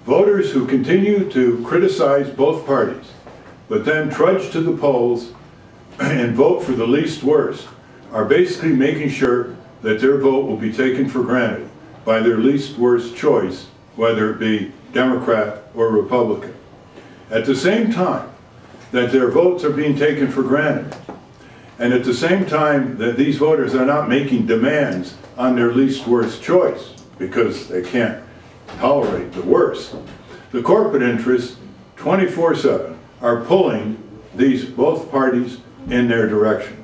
Voters who continue to criticize both parties, but then trudge to the polls and vote for the least worst, are basically making sure that their vote will be taken for granted by their least worst choice, whether it be Democrat or Republican. At the same time that their votes are being taken for granted, and at the same time that these voters are not making demands on their least worst choice because they can't tolerate the worst, the corporate interests 24/7 are pulling both parties in their direction.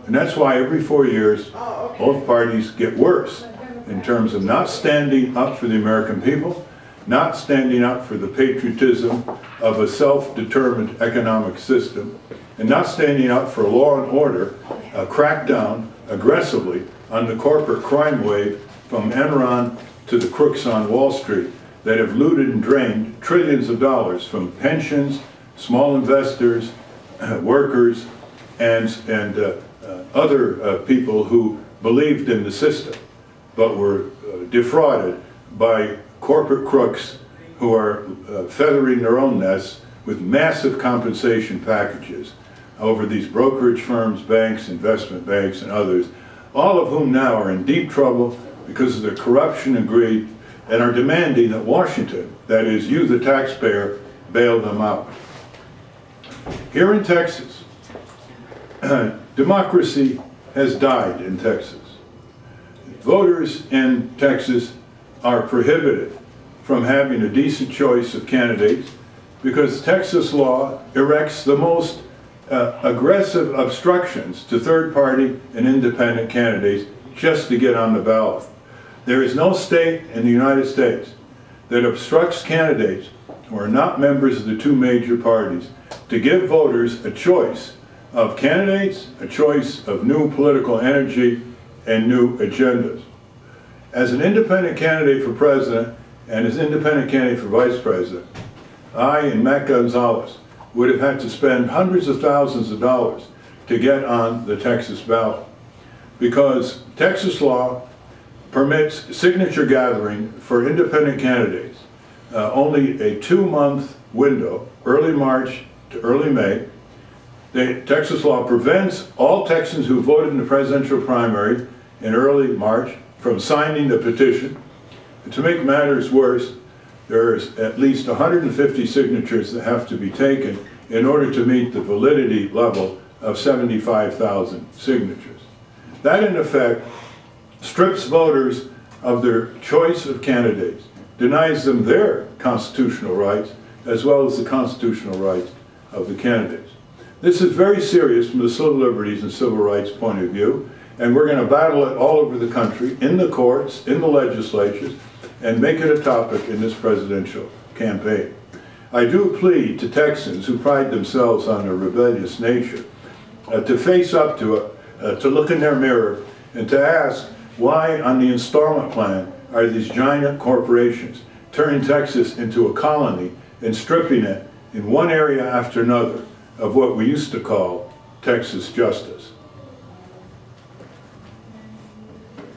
And that's why every 4 years both parties get worse in terms of not standing up for the American people, not standing up for the patriotism of a self-determined economic system, and not standing up for law and order, a crackdown aggressively on the corporate crime wave from Enron to the crooks on Wall Street that have looted and drained trillions of dollars from pensions, small investors, workers, and other people who believed in the system but were defrauded by corporate crooks who are feathering their own nests with massive compensation packages over these brokerage firms, banks, investment banks, and others, all of whom now are in deep trouble because of their corruption and greed, and are demanding that Washington, that is you the taxpayer, bail them out. Here in Texas, democracy has died in Texas. Voters in Texas are prohibited from having a decent choice of candidates because Texas law erects the most aggressive obstructions to third-party and independent candidates just to get on the ballot. There is no state in the United States that obstructs candidates who are not members of the two major parties to give voters a choice of candidates, a choice of new political energy, and new agendas. As an independent candidate for president and as independent candidate for vice president, I and Matt Gonzales would have had to spend hundreds of thousands of dollars to get on the Texas ballot because Texas law permits signature gathering for independent candidates, only a 2-month window, early March to early May. Texas law prevents all Texans who voted in the presidential primary in early March from signing the petition. And to make matters worse, there's at least 150 signatures that have to be taken in order to meet the validity level of 75,000 signatures. That, in effect, strips voters of their choice of candidates, denies them their constitutional rights, as well as the constitutional rights of the candidates. This is very serious from the civil liberties and civil rights point of view, and we're going to battle it all over the country, in the courts, in the legislatures, and make it a topic in this presidential campaign. I do plead to Texans who pride themselves on their rebellious nature to face up to it, to look in their mirror, and to ask why on the installment plan are these giant corporations turning Texas into a colony and stripping it in one area after another of what we used to call Texas justice.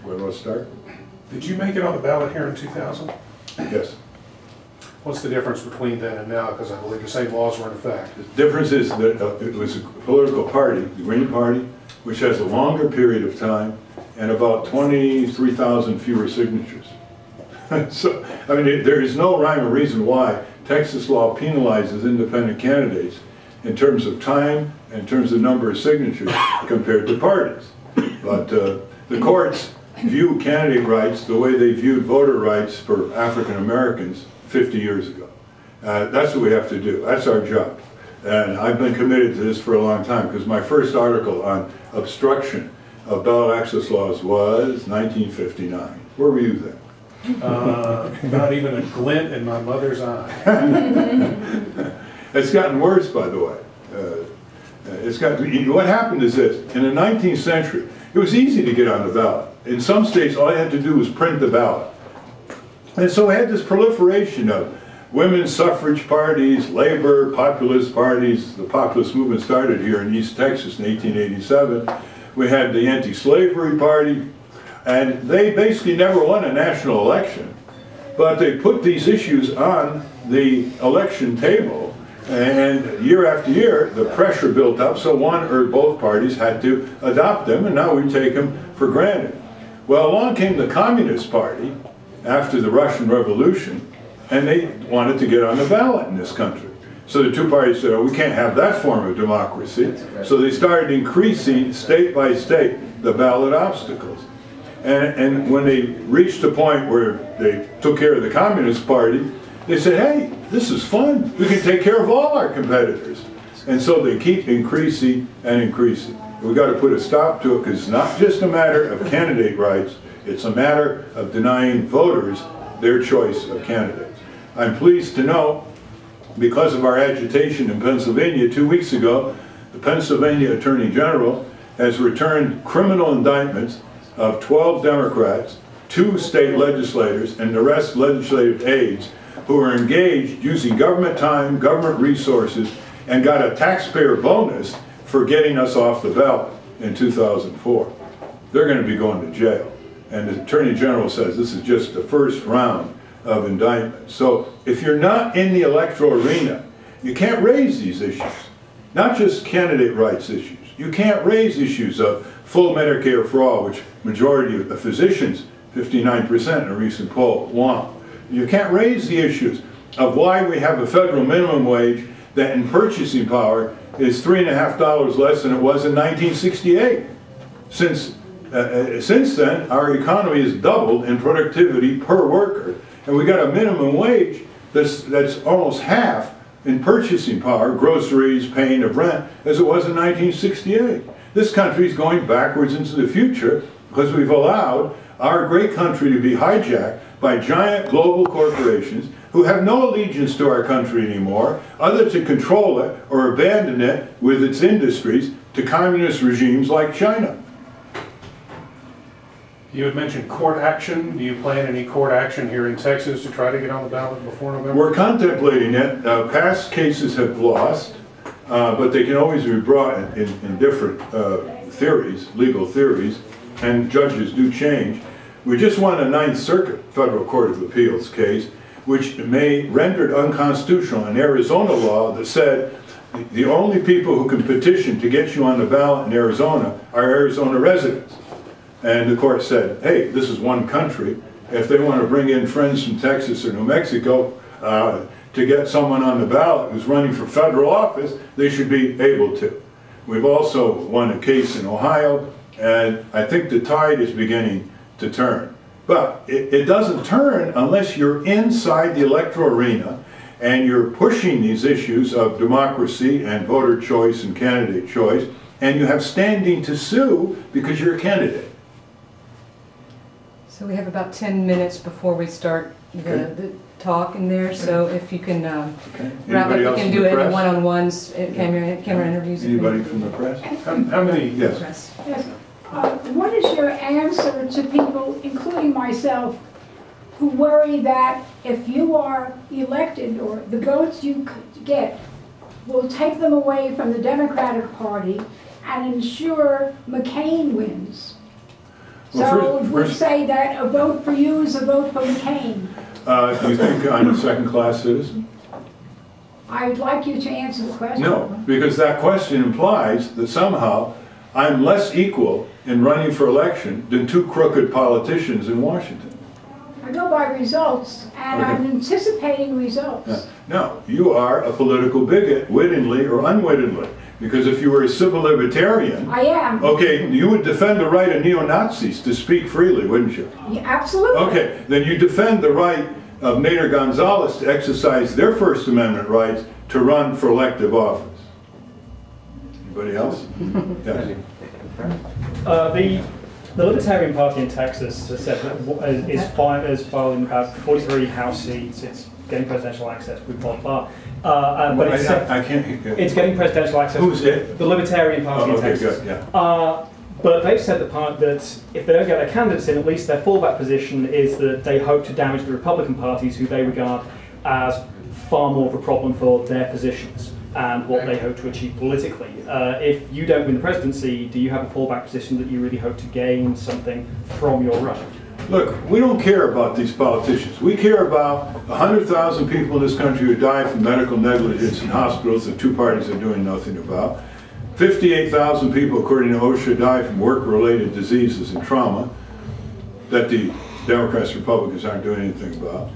Where do I start? Did you make it on the ballot here in 2000? Yes. What's the difference between then and now? Because I believe the same laws were in effect. The difference is that it was a political party, the Green Party, which has a longer period of time and about 23,000 fewer signatures. So, I mean, there is no rhyme or reason why Texas law penalizes independent candidates in terms of time, in terms of number of signatures compared to parties. But the courts view candidate rights the way they viewed voter rights for African Americans 50 years ago. That's what we have to do. That's our job. And I've been committed to this for a long time because my first article on obstruction of ballot access laws was 1959. Where were you then? Not even a glint in my mother's eye. It's gotten worse, by the way. What happened is this. In the 19th century, it was easy to get on the ballot. In some states, all you had to do was print the ballot. And so we had this proliferation of women's suffrage parties, labor, populist parties. The populist movement started here in East Texas in 1887. We had the anti-slavery party, and they basically never won a national election. But they put these issues on the election table, and year after year, the pressure built up, so one or both parties had to adopt them, and now we take them for granted. Well, along came the Communist Party after the Russian Revolution, and they wanted to get on the ballot in this country. So the two parties said, oh, we can't have that form of democracy. So they started increasing, state by state, the ballot obstacles. And when they reached a point where they took care of the Communist Party, they said, hey, this is fun. We can take care of all our competitors. And so they keep increasing and increasing. We've got to put a stop to it, because it's not just a matter of candidate rights, it's a matter of denying voters their choice of candidates. I'm pleased to know, because of our agitation in Pennsylvania 2 weeks ago, the Pennsylvania Attorney General has returned criminal indictments of 12 Democrats, 2 state legislators, and the rest legislative aides who are engaged using government time, government resources, and got a taxpayer bonus for getting us off the ballot in 2004. They're going to be going to jail. And the Attorney General says this is just the first round of indictments. So if you're not in the electoral arena, you can't raise these issues. Not just candidate rights issues. You can't raise issues of full Medicare for all, which majority of the physicians, 59% in a recent poll, want. You can't raise the issues of why we have a federal minimum wage that in purchasing power is $3.50 less than it was in 1968. Since then, our economy has doubled in productivity per worker, and we got a minimum wage that's almost half in purchasing power, groceries, paying of rent, as it was in 1968. This country is going backwards into the future because we've allowed our great country to be hijacked by giant global corporations who have no allegiance to our country anymore, other to control it or abandon it with its industries to communist regimes like China. You had mentioned court action. Do you plan any court action here in Texas to try to get on the ballot before November? We're contemplating it. Past cases have lost, but they can always be brought in different theories, legal theories, and judges do change. We just won a Ninth Circuit Federal Court of Appeals case, which rendered unconstitutional an Arizona law that said the only people who can petition to get you on the ballot in Arizona are Arizona residents. And the court said, hey, this is one country. If they want to bring in friends from Texas or New Mexico to get someone on the ballot who's running for federal office, they should be able to. We've also won a case in Ohio, and I think the tide is beginning to turn. But it doesn't turn unless you're inside the electoral arena and you're pushing these issues of democracy and voter choice and candidate choice, and you have standing to sue because you're a candidate. So we have about 10 minutes before we start the talk in there, so if you can wrap up, we can do it in one-on-ones, camera interviews. Anybody from the press? How many? Yes. Yes. What is your answer to people, including myself, who worry that if you are elected or the votes you get will take them away from the Democratic Party and ensure McCain wins? Well, so we say that a vote for you is a vote for McCain. Do you think I'm a second-class citizen? I'd like you to answer the question. No, because that question implies that somehow I'm less equal in running for election than 2 crooked politicians in Washington. I go by results, and Okay. I'm anticipating results. Yeah. No, you are a political bigot, wittingly or unwittingly. Because if you were a civil libertarian, I am. okay, you would defend the right of neo-Nazis to speak freely, wouldn't you? Yeah, absolutely. Okay, then you defend the right of Nader Gonzales to exercise their First Amendment rights to run for elective office. Anybody else? Yes. The Libertarian Party in Texas has said that is filing about 43 House seats. It's getting presidential access, blah, blah, blah. But I can't hear. it's getting presidential access. Who's it? The Libertarian Party in okay, Texas. good, yeah. But they've said that if they don't get their candidates in, at least their fallback position is that they hope to damage the Republican parties, who they regard as far more of a problem for their positions and what they hope to achieve politically. If you don't win the presidency, do you have a fallback position that you really hope to gain something from your run? Look, we don't care about these politicians. We care about 100,000 people in this country who die from medical negligence in hospitals that two parties are doing nothing about. 58,000 people, according to OSHA, die from work-related diseases and trauma that the Democrats and Republicans aren't doing anything about.